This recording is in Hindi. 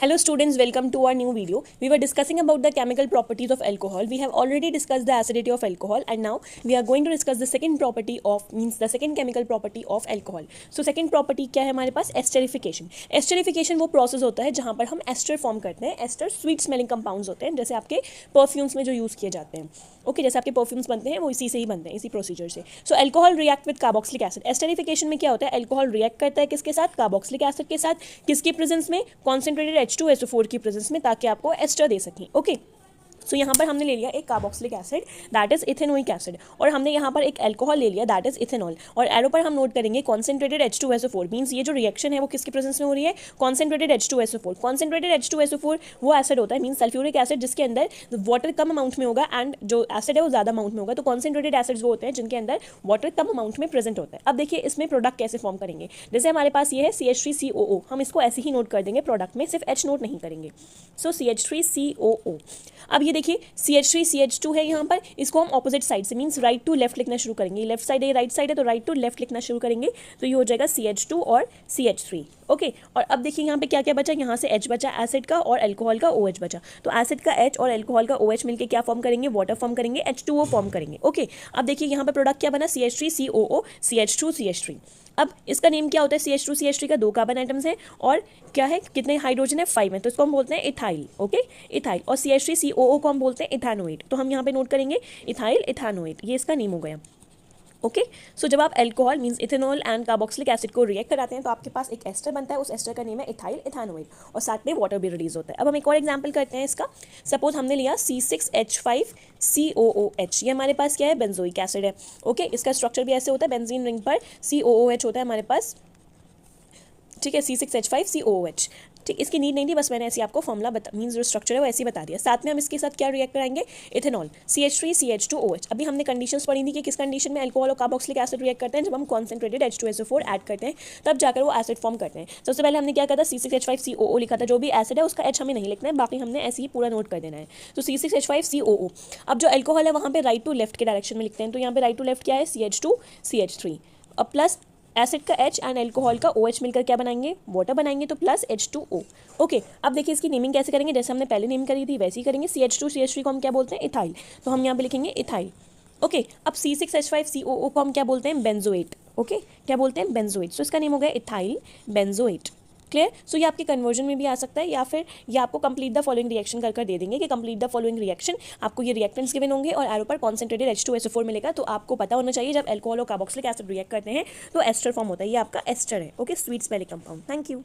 Hello students, welcome to our new video. We were discussing about the chemical properties of alcohol. We have already discussed the acidity of alcohol and now we are going to discuss the second property of the second chemical property of alcohol. So second property क्या है हमारे पास? एस्टरिफिकेशन. एस्टरिफिकेशन वो प्रोसेस होता है जहाँ पर हम एस्टर फॉर्म करते हैं. एस्टर स्वीट स्मेलिंग कंपाउंड्स होते हैं जैसे आपके परफ्यूम्स में जो यूज़ किए जाते हैं. ओके जैसे आपके परफ्यूम्स बनते हैं वो इसी से ही बनते हैं, इसी प्रोसीजर से. So alcohol react with carboxylic acid. Esterification में क्या होता है? अल्कोहल रिएक्ट करता है किसके साथ? कार्बोक्सिलिक एसिड के साथ. किसकी प्रेजेंस में? कॉन्सेंट्रेटेड H2SO4 की प्रेजेंस में, ताकि आपको एस्टर दे सकें. ओके सो यहाँ पर हमने ले लिया एक carboxylic acid that is ethanoic acid और हमने यहाँ पर एक अल्कोहल ले लिया दैट इज इथेनॉल. और एरो पर हम नोट करेंगे कॉन्सेंट्रेटेड H2SO4 मीन्स ये जो रिएक्शन है वो किसकी प्रेजेंस में हो रही है? Concentrated H2SO4. कॉन्सेंट्रेटेड H2SO4 वो एसिड होता है मीन्स सल्फ्यूरिक एसिड जिसके अंदर वाटर कम अमाउंट में होगा एंड जो एसिड है वो ज़्यादा अमाउंट में होगा. तो कॉन्सेंट्रेटेड एसिड्स वो होते हैं जिनके अंदर वाटर कम अमाउंट में प्रेजेंट होता है. अब देखिए इसमें प्रोडक्ट कैसे फॉर्म करेंगे. जैसे हमारे पास ये है CH3COO, हम इसको ऐसे ही नोट कर देंगे प्रोडक्ट में, सिर्फ H नोट नहीं करेंगे. सो CH3COO. अब ये देखिए CH3CH2 है यहाँ पर, इसको हम ऑपोजिट साइड से मीन्स राइट टू लेफ्ट लिखना शुरू करेंगे. लेफ्ट साइड है राइट साइड है तो राइट टू लेफ्ट लिखना शुरू करेंगे. तो ये हो जाएगा CH2 और CH3. ओके और अब देखिए यहाँ पे क्या क्या बचा? यहाँ से H बचा एसिड का और अल्कोहल का OH बचा. तो एसिड का H और अल्कोहल का OH मिलके क्या फॉर्म करेंगे? वाटर फॉर्म करेंगे, H2O फॉर्म करेंगे. ओके अब देखिए यहाँ पे प्रोडक्ट क्या बना? CH3COO CH2 CH3. अब इसका नेम क्या होता है? CH2 CH3 का 2 कार्बन आइटम्स है और क्या है, कितने हाइड्रोजन है? 5 है. तो इसको हम बोलते हैं इथाइल. Okay ethyl. और CH3COO को हम बोलते हैं इथानोएट. तो हम यहाँ पे नोट करेंगे इथाइल इथानोएट, ये इसका नेम हो गया. ओके सो जब आप alcohol means ethanol and carboxylic acid को रिएक्ट कराते हैं तो आपके पास एक एस्टर बनता है. उस एस्टर का नेम है इथाइल इथानोएट और साथ में वाटर भी रिलीज होता है. अब हम एक और एग्जांपल करते हैं इसका. सपोज हमने लिया C6H5COOH. ये हमारे पास क्या है? बेंजोइक एसिड है. ओके इसका स्ट्रक्चर भी ऐसे होता है, बेंजीन रिंग पर COOH होता है हमारे पास. ठीक है C6H5COOH. ठीक इसकी नीड नहीं थी, बस मैंने ऐसे आपको फॉर्मूला मीन्स जो स्ट्रक्चर है वो ऐसे ही बता दिया. साथ में हम इसके साथ क्या रिएक्ट कराएंगे? Ethanol CH3CH2OH. अभी हमने कंडीशंस पढ़ी थी कि किस कंडीशन में अल्कोहल और कार्बोक्सिलिक एसिड रिएक्ट करते हैं? जब हम कॉन्सेंट्रेटेड H2SO4 ऐड करते हैं तब जाकर वो एसिड फॉर्म करते हैं. सबसे पहले हमने क्या कहा था? C6H5COO लिखा था. जो भी एसिड है उसका H हमें नहीं लिखना है, बाकी हमने ऐसे ही पूरा नोट कर देना है. तो C6H5COO. अब जो अल्कोहल है वहाँ पे राइट टू लेफ्ट के डायरेक्शन में लिखते हैं. तो यहाँ पे राइट टू लेफ्ट क्या है? CH2 CH3. अब प्लस एसिड का H एंड अल्कोहल का OH मिलकर क्या बनाएंगे? वाटर बनाएंगे. तो प्लस H2O. ओके अब देखिए इसकी नेमिंग कैसे करेंगे? जैसे हमने पहले नेम करी थी वैसे ही करेंगे. CH2 CH3 को हम क्या बोलते हैं? इथाइल. तो हम यहाँ पे लिखेंगे इथाइल. ओके अब C6H5COO को हम क्या बोलते हैं? बेंजोएट. ओके क्या बोलते हैं? बेंजोएट. सो इसका नेम हो गया इथाइल बेंजोएट. क्लियर. सो ये आपके कन्वर्जन में भी आ सकता है या फिर ये आपको कंप्लीट द फॉलोइंग रिएक्शन कर दे देंगे कि कंप्लीट द फॉलोइंग रिएक्शन. आपको ये रिएक्टेंट्स गिवन होंगे और एरो पर कॉन्सेंट्रेटेड H2SO4 मिलेगा. तो आपको पता होना चाहिए जब अल्कोहल और कार्बोक्सिलिक एसिड रिएक्ट करते हैं तो एस्टर फॉर्म होता है. ये आपका एस्टर है. Okay sweet smelling compound. Thank you.